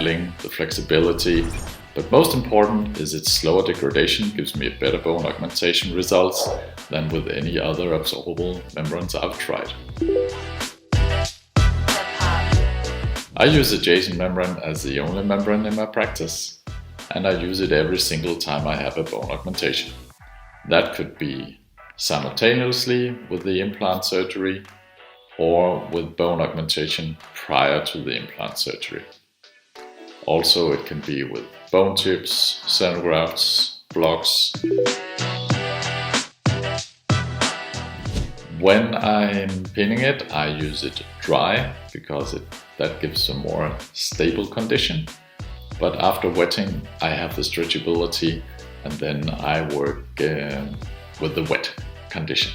handling, the flexibility, but most important is its slower degradation gives me a better bone augmentation results than with any other absorbable membranes I've tried. I use a Jason membrane as the only membrane in my practice, and I use it every single time I have a bone augmentation. That could be simultaneously with the implant surgery or with bone augmentation prior to the implant surgery. Also, it can be with bone tips, xenografts, blocks. When I'm pinning it, I use it dry because that gives a more stable condition. But after wetting, I have the stretchability, and then I work with the wet condition.